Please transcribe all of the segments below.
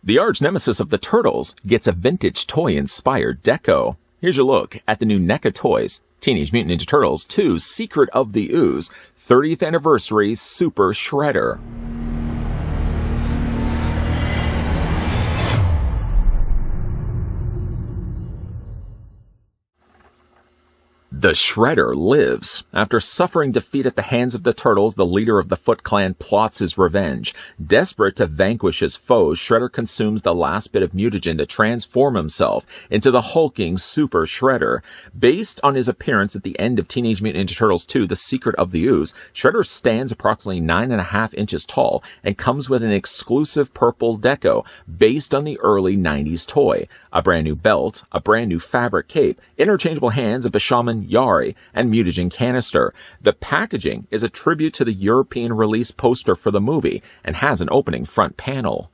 The arch nemesis of the Turtles gets a vintage toy-inspired deco. Here's your look at the new NECA Toys Teenage Mutant Ninja Turtles 2 Secret of the Ooze 30th Anniversary Super Shredder. The Shredder lives. After suffering defeat at the hands of the Turtles, the leader of the Foot Clan plots his revenge. Desperate to vanquish his foes, Shredder consumes the last bit of mutagen to transform himself into the hulking Super Shredder. Based on his appearance at the end of Teenage Mutant Ninja Turtles 2, The Secret of the Ooze, Shredder stands approximately 9.5 inches tall and comes with an exclusive purple deco based on the early 90s toy. A brand new belt, a brand new fabric cape, interchangeable hands of Bishaman Yari, and mutagen canister. The packaging is a tribute to the European release poster for the movie and has an opening front panel.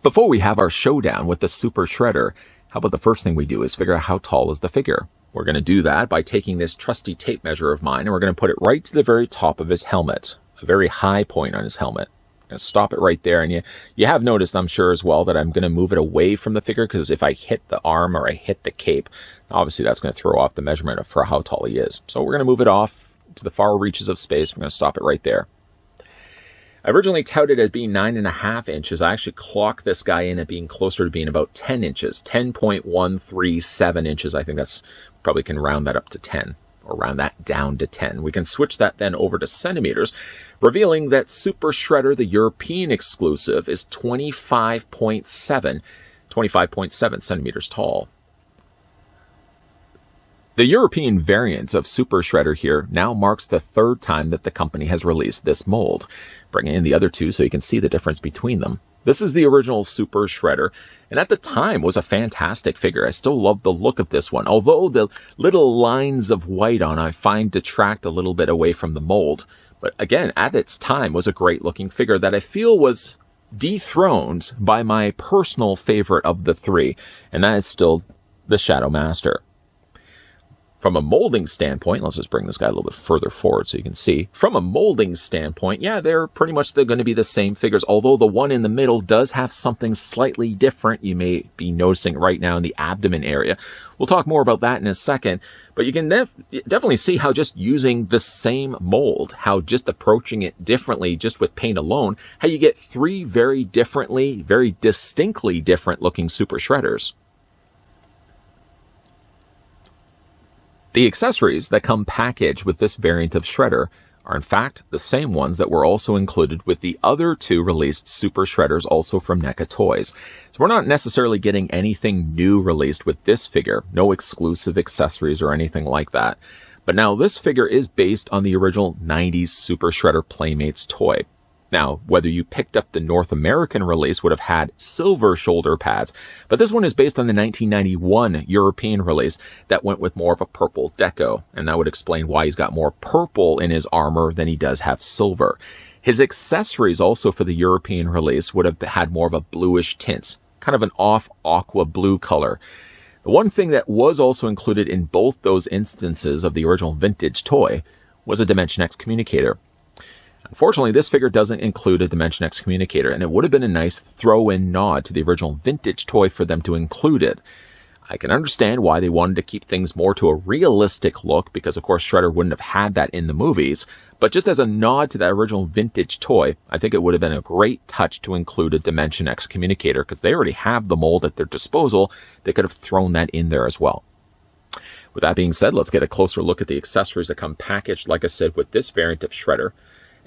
Before we have our showdown with the Super Shredder, how about the first thing we do is figure out how tall is the figure. We're going to do that by taking this trusty tape measure of mine and we're going to put it right to the very top of his helmet, a very high point on his helmet. I'm going to stop it right there, and you have noticed, I'm sure as well, that I'm going to move it away from the figure because if I hit the arm or I hit the cape, obviously that's going to throw off the measurement for how tall he is. So we're going to move it off to the far reaches of space. We're going to stop it right there. I originally touted as being 9.5 inches. I actually clocked this guy in at being closer to being about 10 inches, 10.137 inches. I think that's probably can round that up to 10 or round that down to 10. We can switch that then over to centimeters, revealing that Super Shredder, the European exclusive, is 25.7 centimeters tall. The European variant of Super Shredder here now marks the third time that the company has released this mold. Bringing in the other two so you can see the difference between them. This is the original Super Shredder, and at the time was a fantastic figure. I still love the look of this one, although the little lines of white on I find detract a little bit away from the mold. But again, at its time was a great looking figure that I feel was dethroned by my personal favorite of the three, and that is still the Shadow Master. From a molding standpoint, let's just bring this guy a little bit further forward so you can see. From a molding standpoint, yeah, they're going to be the same figures, although the one in the middle does have something slightly different you may be noticing right now in the abdomen area. We'll talk more about that in a second, but you can definitely see how just using the same mold, how just approaching it differently just with paint alone, how you get three very distinctly different looking Super Shredders. The accessories that come packaged with this variant of Shredder are in fact the same ones that were also included with the other two released Super Shredders, also from NECA Toys. So we're not necessarily getting anything new released with this figure, no exclusive accessories or anything like that. But now this figure is based on the original 90s Super Shredder Playmates toy. Now, whether you picked up the North American release would have had silver shoulder pads, but this one is based on the 1991 European release that went with more of a purple deco, and that would explain why he's got more purple in his armor than he does have silver. His accessories also for the European release would have had more of a bluish tint, kind of an off aqua blue color. The one thing that was also included in both those instances of the original vintage toy was a Dimension X communicator. Unfortunately, this figure doesn't include a Dimension X communicator, and it would have been a nice throw-in nod to the original vintage toy for them to include it. I can understand why they wanted to keep things more to a realistic look, because of course Shredder wouldn't have had that in the movies, but just as a nod to that original vintage toy, I think it would have been a great touch to include a Dimension X communicator, because they already have the mold at their disposal. They could have thrown that in there as well. With that being said, let's get a closer look at the accessories that come packaged, like I said, with this variant of Shredder.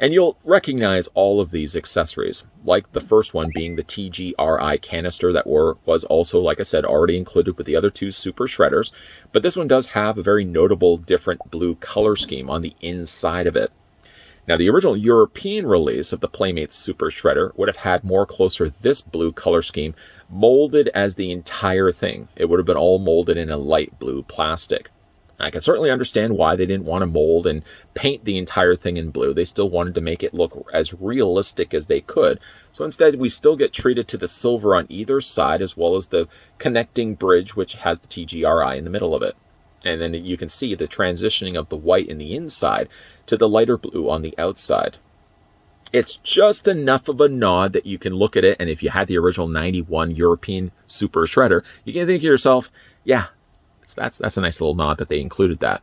And you'll recognize all of these accessories, like the first one being the TGRI canister that was also, like I said, already included with the other two Super Shredders. But this one does have a very notable different blue color scheme on the inside of it. Now, the original European release of the Playmates Super Shredder would have had more closer this blue color scheme molded as the entire thing. It would have been all molded in a light blue plastic. I can certainly understand why they didn't want to mold and paint the entire thing in blue. They still wanted to make it look as realistic as they could. So instead, we still get treated to the silver on either side, as well as the connecting bridge, which has the TGRI in the middle of it. And then you can see the transitioning of the white in the inside to the lighter blue on the outside. It's just enough of a nod that you can look at it, and if you had the original 91 European Super Shredder, you can think to yourself, yeah, that's a nice little nod that they included that.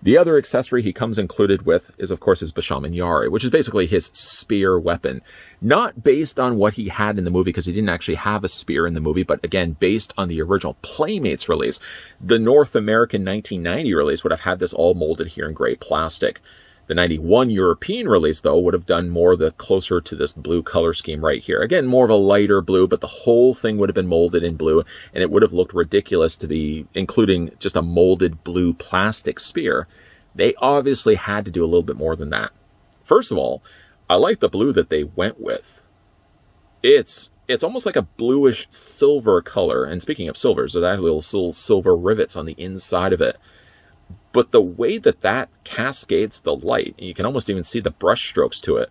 The other accessory he comes included with is, of course, his Bishaman Yari, which is basically his spear weapon. Not based on what he had in the movie, because he didn't actually have a spear in the movie, but again, based on the original Playmates release. The North American 1990 release would have had this all molded here in gray plastic. The 91 European release, though, would have done more the closer to this blue color scheme right here. Again, more of a lighter blue, but the whole thing would have been molded in blue, and it would have looked ridiculous to be including just a molded blue plastic spear. They obviously had to do a little bit more than that. First of all, I like the blue that they went with. It's almost like a bluish silver color, and speaking of silvers, there's actually little silver rivets on the inside of it. But the way that that cascades the light, you can almost even see the brush strokes to it.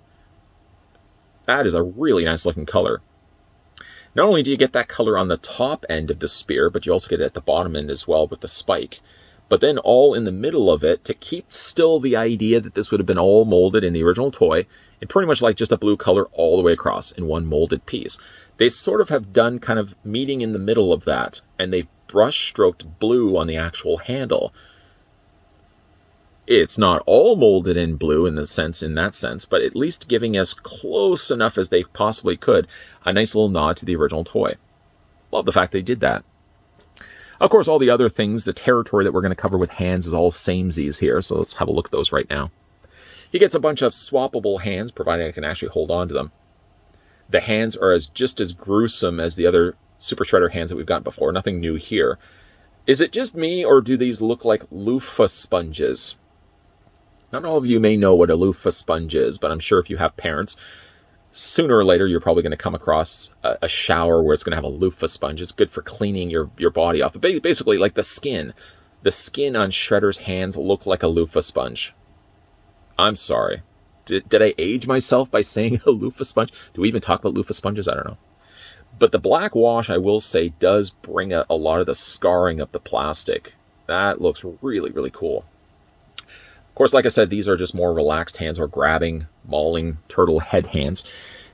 That is a really nice looking color. Not only do you get that color on the top end of the spear, but you also get it at the bottom end as well with the spike. But then all in the middle of it, to keep still the idea that this would have been all molded in the original toy, and pretty much like just a blue color all the way across in one molded piece. They sort of have done kind of meeting in the middle of that, and they've brush stroked blue on the actual handle. It's not all molded in blue in that sense, but at least giving us close enough as they possibly could a nice little nod to the original toy. Love the fact they did that. Of course, all the other things, the territory that we're going to cover with hands is all samesies here, so let's have a look at those right now. He gets a bunch of swappable hands, provided I can actually hold on to them. The hands are just as gruesome as the other Super Shredder hands that we've gotten before. Nothing new here. Is it just me, or do these look like loofah sponges? Not all of you may know what a loofah sponge is, but I'm sure if you have parents, sooner or later you're probably going to come across a shower where it's going to have a loofah sponge. It's good for cleaning your body off. But basically, like the skin on Shredder's hands look like a loofah sponge. I'm sorry. Did I age myself by saying a loofah sponge? Do we even talk about loofah sponges? I don't know. But the black wash, I will say, does bring a lot of the scarring of the plastic. That looks really, really cool. Of course, like I said, these are just more relaxed hands, or grabbing, mauling, turtle head hands.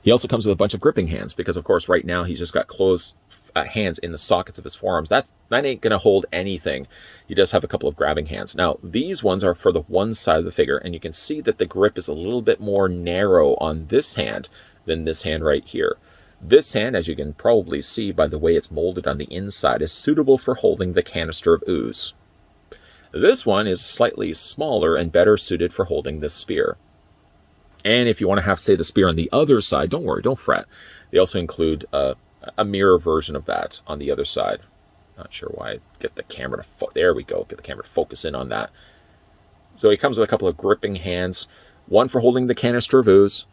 He also comes with a bunch of gripping hands, because of course right now he's just got closed hands in the sockets of his forearms. That ain't going to hold anything. He does have a couple of grabbing hands. Now, these ones are for the one side of the figure, and you can see that the grip is a little bit more narrow on this hand than this hand right here. This hand, as you can probably see by the way it's molded on the inside, is suitable for holding the canister of ooze. This one is slightly smaller and better suited for holding this spear. And if you want to have, say, the spear on the other side, don't worry, don't fret. They also include a mirror version of that on the other side. Not sure why I get the camera to there we go, get the camera to focus in on that. So he comes with a couple of gripping hands, one for holding the canister of ooze,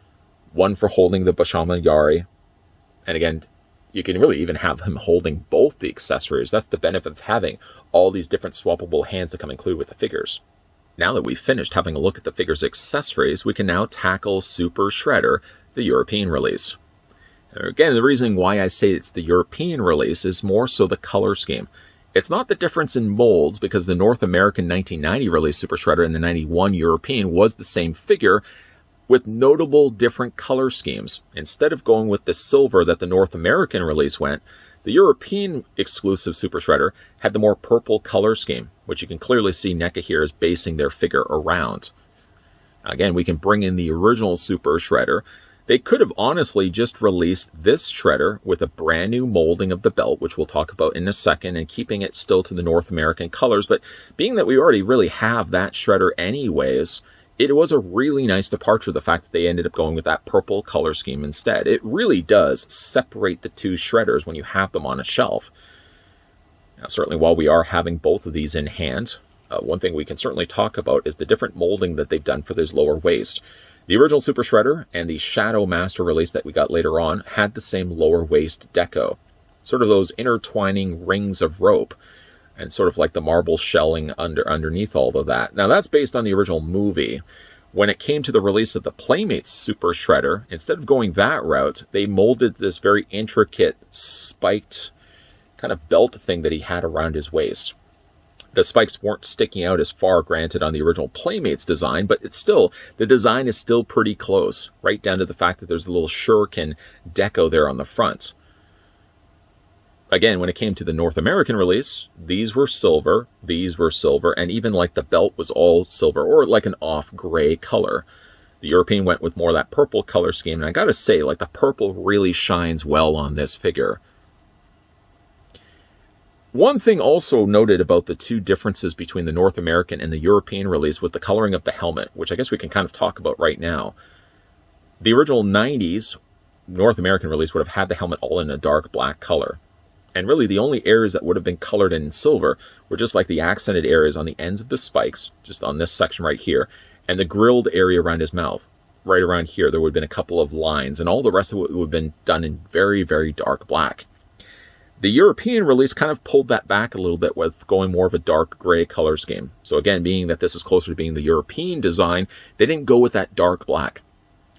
one for holding the Bishaman Yari. And again, you can really even have him holding both the accessories. That's the benefit of having all these different swappable hands that come included with the figures. Now that we've finished having a look at the figure's accessories, we can now tackle Super Shredder, the European release. Again, the reason why I say it's the European release is more so the color scheme. It's not the difference in molds, because the North American 1990 release Super Shredder and the 91 European was the same figure, with notable different color schemes. Instead of going with the silver that the North American release went, the European exclusive Super Shredder had the more purple color scheme, which you can clearly see NECA here is basing their figure around. Again, we can bring in the original Super Shredder. They could have honestly just released this Shredder with a brand new molding of the belt, which we'll talk about in a second, and keeping it still to the North American colors. But being that we already really have that Shredder anyways, it was a really nice departure, the fact that they ended up going with that purple color scheme instead. It really does separate the two Shredders when you have them on a shelf. Now, certainly while we are having both of these in hand, one thing we can certainly talk about is the different molding that they've done for this lower waist. The original Super Shredder and the Shadow Master release that we got later on had the same lower waist deco. Sort of those intertwining rings of rope. and sort of like the marble shelling underneath all of that. Now that's based on the original movie. When it came to the release of the Playmates Super Shredder, instead of going that route, they molded this very intricate, spiked kind of belt thing that he had around his waist. The spikes weren't sticking out as far, granted, on the original Playmates design, but it's still, the design is still pretty close, right down to the fact that there's a little shuriken deco there on the front. Again, when it came to the North American release, these were silver, and even like the belt was all silver, or like an off gray color. The European went with more of that purple color scheme, and I gotta say, like, the purple really shines well on this figure. One thing also noted about the two differences between the North American and the European release was the coloring of the helmet, which I guess we can kind of talk about right now. The original 90s North American release would have had the helmet all in a dark black color. And really the only areas that would have been colored in silver were just like the accented areas on the ends of the spikes, just on this section right here, and the grilled area around his mouth. Right around here, there would have been a couple of lines, and all the rest of it would have been done in very, very dark black. The European release kind of pulled that back a little bit with going more of a dark gray color scheme. So again, being that this is closer to being the European design, they didn't go with that dark black.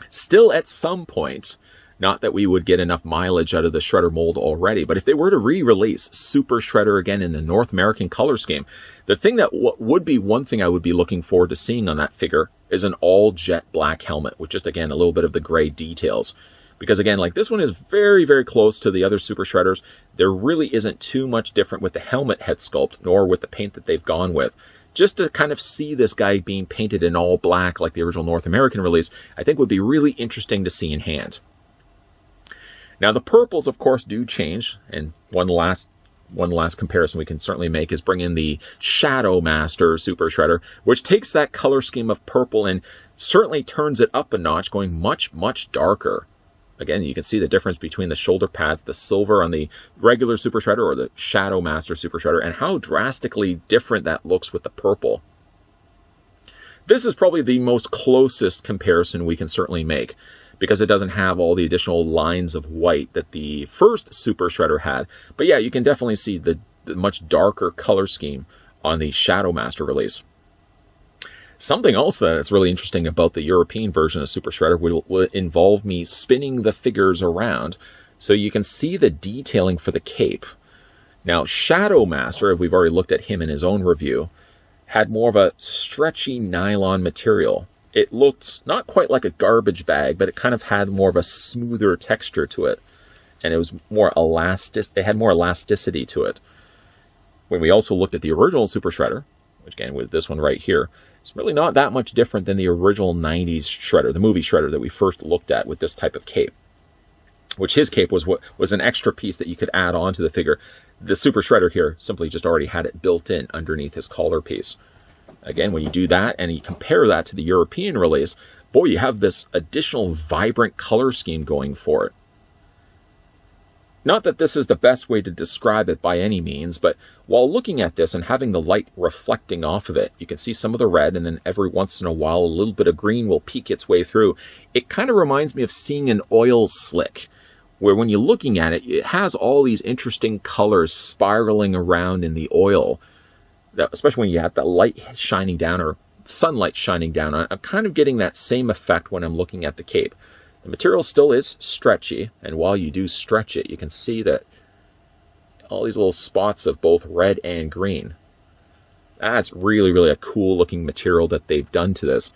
Still, at some point, not that we would get enough mileage out of the Shredder mold already, but if they were to re-release Super Shredder again in the North American color scheme, the thing that would be one thing I would be looking forward to seeing on that figure is an all jet black helmet with just, again, a little bit of the gray details. Because again, like, this one is very, very close to the other Super Shredders. There really isn't too much different with the helmet head sculpt, nor with the paint that they've gone with. Just to kind of see this guy being painted in all black like the original North American release, I think would be really interesting to see in hand. Now, the purples, of course, do change, and one last comparison we can certainly make is bring in the Shadow Master Super Shredder, which takes that color scheme of purple and certainly turns it up a notch, going much, much darker. Again, you can see the difference between the shoulder pads, the silver on the regular Super Shredder or the Shadow Master Super Shredder, and how drastically different that looks with the purple. This is probably the most closest comparison we can certainly make, because it doesn't have all the additional lines of white that the first Super Shredder had. But yeah, you can definitely see the much darker color scheme on the Shadow Master release. Something else that's really interesting about the European version of Super Shredder will involve me spinning the figures around so you can see the detailing for the cape. Now, Shadow Master, if we've already looked at him in his own review, had more of a stretchy nylon material. It looked not quite like a garbage bag, but it kind of had more of a smoother texture to it. And it was more elastic. They had more elasticity to it. When we also looked at the original Super Shredder, which again with this one right here, it's really not that much different than the original 90s Shredder, the movie Shredder that we first looked at with this type of cape. Which his cape was an extra piece that you could add on to the figure. The Super Shredder here simply just already had it built in underneath his collar piece. Again, when you do that and you compare that to the European release, boy, you have this additional vibrant color scheme going for it. Not that this is the best way to describe it by any means, but while looking at this and having the light reflecting off of it, you can see some of the red, and then every once in a while a little bit of green will peek its way through. It kind of reminds me of seeing an oil slick, where when you're looking at it, it has all these interesting colors spiraling around in the oil. Especially when you have that light shining down or sunlight shining down. I'm kind of getting that same effect when I'm looking at the cape. The material still is stretchy, and while you do stretch it, you can see that all these little spots of both red and green. That's really, really a cool looking material that they've done to this.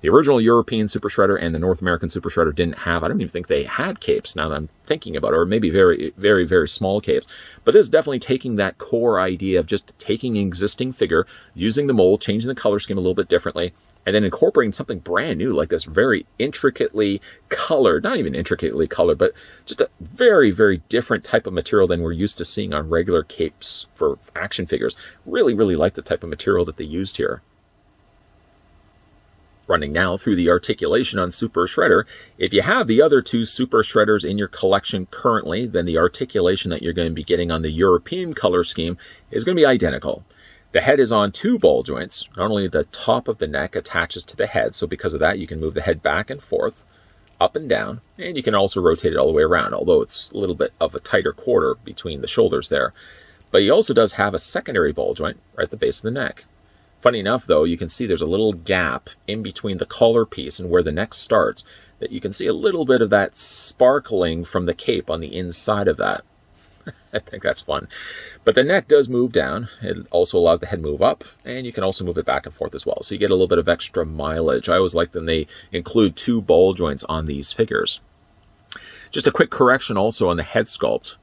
The original European Super Shredder and the North American Super Shredder didn't have, I don't even think they had capes now that I'm thinking about it, or maybe very, very, very small capes. But this is definitely taking that core idea of just taking an existing figure, using the mold, changing the color scheme a little bit differently, and then incorporating something brand new like this very intricately colored, not even intricately colored, but just a very, very different type of material than we're used to seeing on regular capes for action figures. Really, really like the type of material that they used here. Running now through the articulation on Super Shredder, if you have the other two Super Shredders in your collection currently, then the articulation that you're going to be getting on the European color scheme is going to be identical. The head is on two ball joints. Not only the top of the neck attaches to the head, so because of that you can move the head back and forth, up and down, and you can also rotate it all the way around, although it's a little bit of a tighter quarter between the shoulders there. But he also does have a secondary ball joint right at the base of the neck. Funny enough, though, you can see there's a little gap in between the collar piece and where the neck starts, that you can see a little bit of that sparkling from the cape on the inside of that. I think that's fun. But the neck does move down. It also allows the head move up, and you can also move it back and forth as well. So you get a little bit of extra mileage. I always like when they include 2 ball joints on these figures. Just a quick correction also on the head sculpt.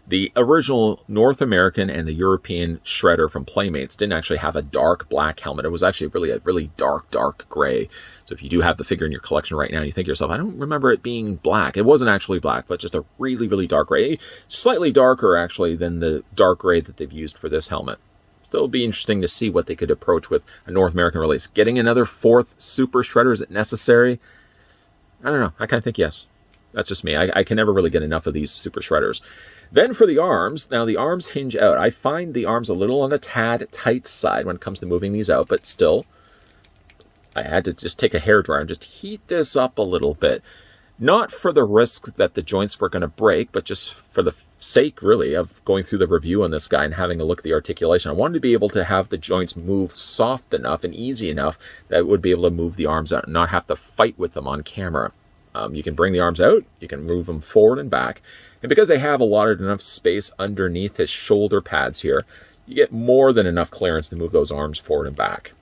The original North American and the European Shredder from Playmates didn't actually have a dark black helmet. It was actually a really dark gray. So if you do have the figure in your collection right now, you think to yourself, I don't remember it being black. It wasn't actually black, but just a really dark gray. Slightly darker, actually, than the dark gray that they've used for this helmet. Still be interesting to see what they could approach with a North American release. Getting another 4th Super Shredder, is it necessary? I don't know. I kind of think yes. That's just me. I can never really get enough of these Super Shredders. Then for the arms, now the arms hinge out. I find the arms a little on the tad tight side when it comes to moving these out, but still, I had to just take a hairdryer and just heat this up a little bit. Not for the risk that the joints were going to break, but just for the sake, really, of going through the review on this guy and having a look at the articulation. I wanted to be able to have the joints move soft enough and easy enough that I would be able to move the arms out and not have to fight with them on camera. You can bring the arms out, you can move them forward and back. And because they have allotted enough space underneath his shoulder pads here, you get more than enough clearance to move those arms forward and back.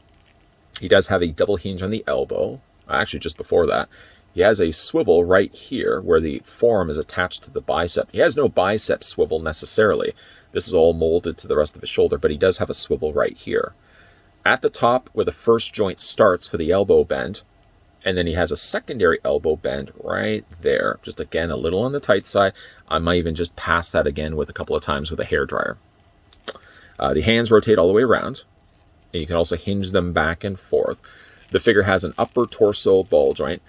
He does have a double hinge on the elbow. Actually, just before that, he has a swivel right here where the forearm is attached to the bicep. He has no bicep swivel necessarily. This is all molded to the rest of his shoulder, but he does have a swivel right here. At the top where the first joint starts for the elbow bend, and then he has a secondary elbow bend right there. Just again, a little on the tight side. I might even just pass that again with a couple of times with a hairdryer. The hands rotate all the way around, and you can also hinge them back and forth. The figure has an upper torso ball joint.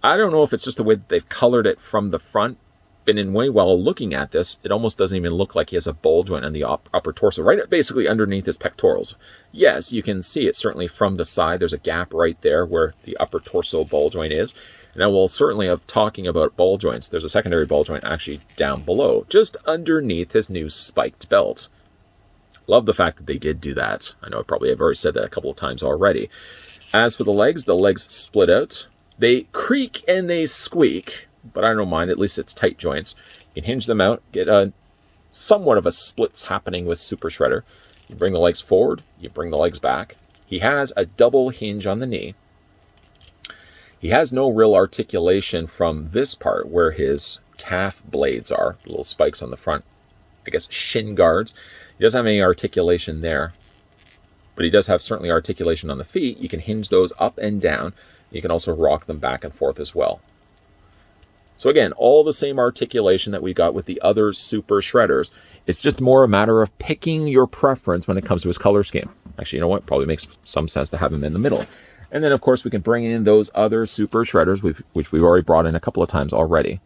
I don't know if it's just the way that they've colored it from the front, but in a way, while looking at this, it almost doesn't even look like he has a ball joint on the upper torso, right basically underneath his pectorals. Yes, you can see it certainly from the side. There's a gap right there where the upper torso ball joint is. And I will certainly have talking about ball joints. There's a secondary ball joint actually down below, just underneath his new spiked belt. Love the fact that they did do that. I know I probably have already said that a couple of times already. As for the legs split out. They creak and they squeak, but I don't mind. At least it's tight joints. You can hinge them out, get a somewhat of a splits happening with Super Shredder. You bring the legs forward, you bring the legs back. He has a double hinge on the knee. He has no real articulation from this part where his calf blades are, little spikes on the front, I guess shin guards. He doesn't have any articulation there, but he does have certainly articulation on the feet. You can hinge those up and down. You can also rock them back and forth as well. So again, all the same articulation that we got with the other Super Shredders. It's just more a matter of picking your preference when it comes to his color scheme. Actually, you know what? Probably makes some sense to have him in the middle. And then, of course, we can bring in those other Super Shredders, which we've already brought in a couple of times already.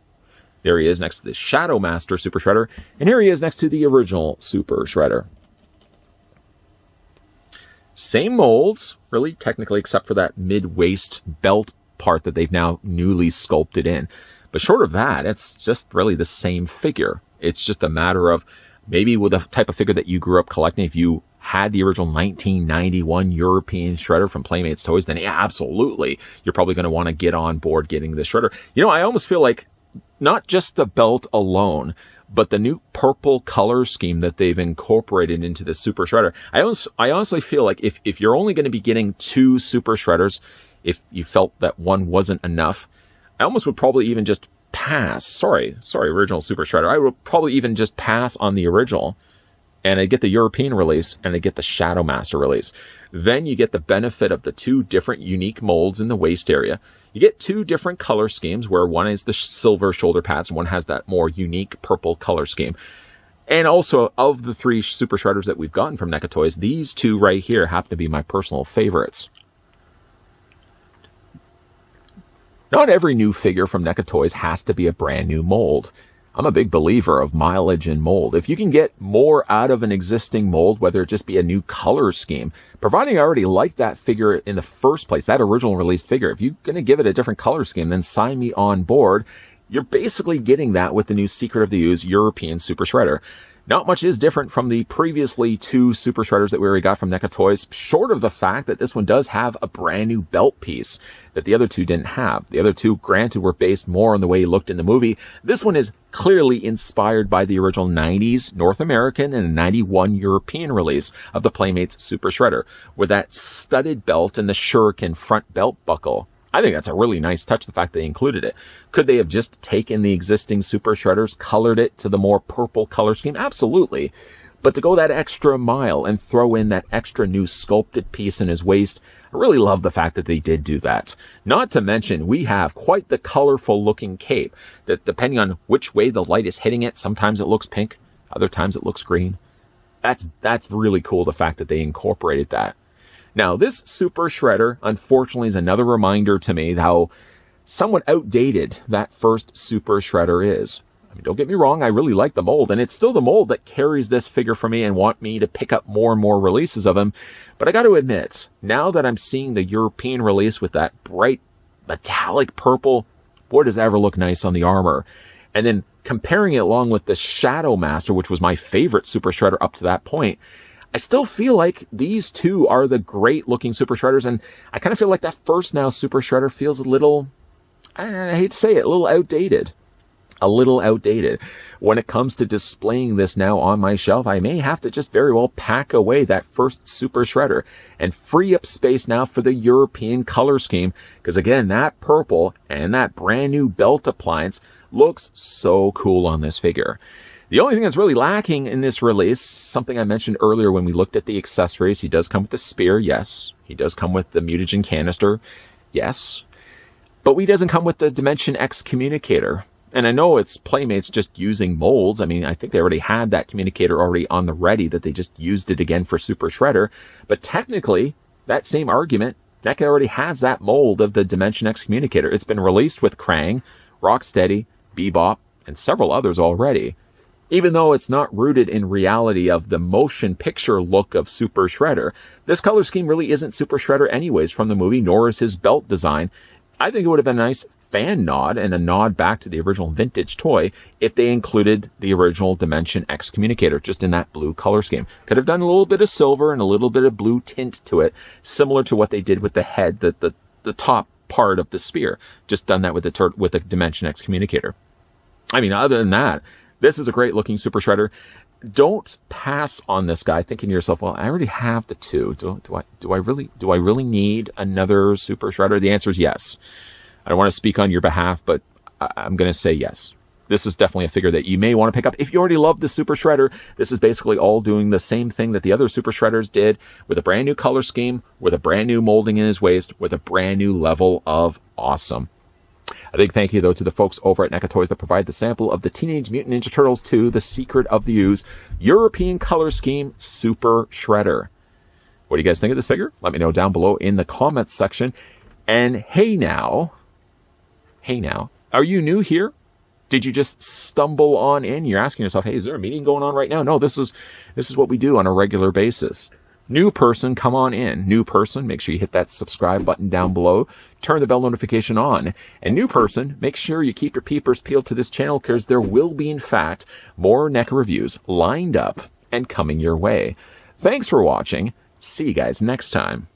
There he is next to the Shadow Master Super Shredder. And here he is next to the original Super Shredder. Same molds, really, technically, except for that mid-waist belt part that they've now newly sculpted in. But short of that, it's just really the same figure. It's just a matter of maybe with the type of figure that you grew up collecting, if you had the original 1991 European Shredder from Playmates Toys, then yeah, absolutely, you're probably going to want to get on board getting the Shredder. You know, I almost feel like not just the belt alone, but the new purple color scheme that they've incorporated into the Super Shredder. I honestly feel like if you're only going to be getting 2 Super Shredders, if you felt that one wasn't enough, I almost would probably even just pass. Sorry, original Super Shredder. I would probably even just pass on the original, and I'd get the European release, and I'd get the Shadow Master release. Then you get the benefit of the 2 different unique molds in the waist area. You get 2 different color schemes, where one is the silver shoulder pads, and one has that more unique purple color scheme. And also, of the 3 Super Shredders that we've gotten from NECA Toys, these 2 right here happen to be my personal favorites. Not every new figure from NECA Toys has to be a brand new mold. I'm a big believer of mileage in mold. If you can get more out of an existing mold, whether it just be a new color scheme, providing I already like that figure in the first place, that original released figure, if you're going to give it a different color scheme, then sign me on board. You're basically getting that with the new Secret of the Ooze European Super Shredder. Not much is different from the previously 2 Super Shredders that we already got from NECA Toys, short of the fact that this one does have a brand new belt piece that the other 2 didn't have. The other 2, granted, were based more on the way he looked in the movie. This one is clearly inspired by the original 90s North American and 91 European release of the Playmates Super Shredder, with that studded belt and the shuriken front belt buckle. I think that's a really nice touch, the fact they included it. Could they have just taken the existing Super Shredders, colored it to the more purple color scheme? Absolutely. But to go that extra mile and throw in that extra new sculpted piece in his waist, I really love the fact that they did do that. Not to mention, we have quite the colorful looking cape that, depending on which way the light is hitting it, sometimes it looks pink, other times it looks green. That's really cool, the fact that they incorporated that. Now, this Super Shredder, unfortunately, is another reminder to me how somewhat outdated that first Super Shredder is. I mean, don't get me wrong, I really like the mold, and it's still the mold that carries this figure for me and want me to pick up more and more releases of him. But I got to admit, now that I'm seeing the European release with that bright metallic purple, boy, does that ever look nice on the armor. And then comparing it along with the Shadow Master, which was my favorite Super Shredder up to that point, I still feel like these 2 are the great looking Super Shredders, and I kind of feel like that first now Super Shredder feels a little, I hate to say it, a little outdated. A little outdated. When it comes to displaying this now on my shelf, I may have to just very well pack away that first Super Shredder and free up space now for the European color scheme, because again, that purple and that brand new belt appliance looks so cool on this figure. The only thing that's really lacking in this release, something I mentioned earlier when we looked at the accessories, he does come with the spear, yes. He does come with the mutagen canister, yes. But he doesn't come with the Dimension X communicator. And I know it's Playmates just using molds. I mean, I think they already had that communicator already on the ready, that they just used it again for Super Shredder. But technically, that same argument, NECA already has that mold of the Dimension X communicator. It's been released with Krang, Rocksteady, Bebop, and several others already. Even though it's not rooted in reality of the motion picture look of Super Shredder, this color scheme really isn't Super Shredder anyways from the movie, nor is his belt design. I think it would have been a nice fan nod and a nod back to the original vintage toy if they included the original Dimension X communicator just in that blue color scheme. Could have done a little bit of silver and a little bit of blue tint to it, similar to what they did with the head, the top part of the spear. Just done that with the Dimension X communicator. I mean, other than that, this is a great looking Super Shredder. Don't pass on this guy thinking to yourself, well, I already have the 2. Do I really need another Super Shredder? The answer is yes. I don't want to speak on your behalf, but I'm going to say yes. This is definitely a figure that you may want to pick up. If you already love the Super Shredder, this is basically all doing the same thing that the other Super Shredders did, with a brand new color scheme, with a brand new molding in his waist, with a brand new level of awesome. A big thank you, though, to the folks over at NECA Toys that provide the sample of the Teenage Mutant Ninja Turtles 2, The Secret of the Ooze, European color scheme Super Shredder. What do you guys think of this figure? Let me know down below in the comments section. And hey now, are you new here? Did you just stumble on in? You're asking yourself, hey, is there a meeting going on right now? No, this is what we do on a regular basis. New person, come on in. New person, make sure you hit that subscribe button down below. Turn the bell notification on. And new person, make sure you keep your peepers peeled to this channel, because there will be, in fact, more NECA reviews lined up and coming your way. Thanks for watching. See you guys next time.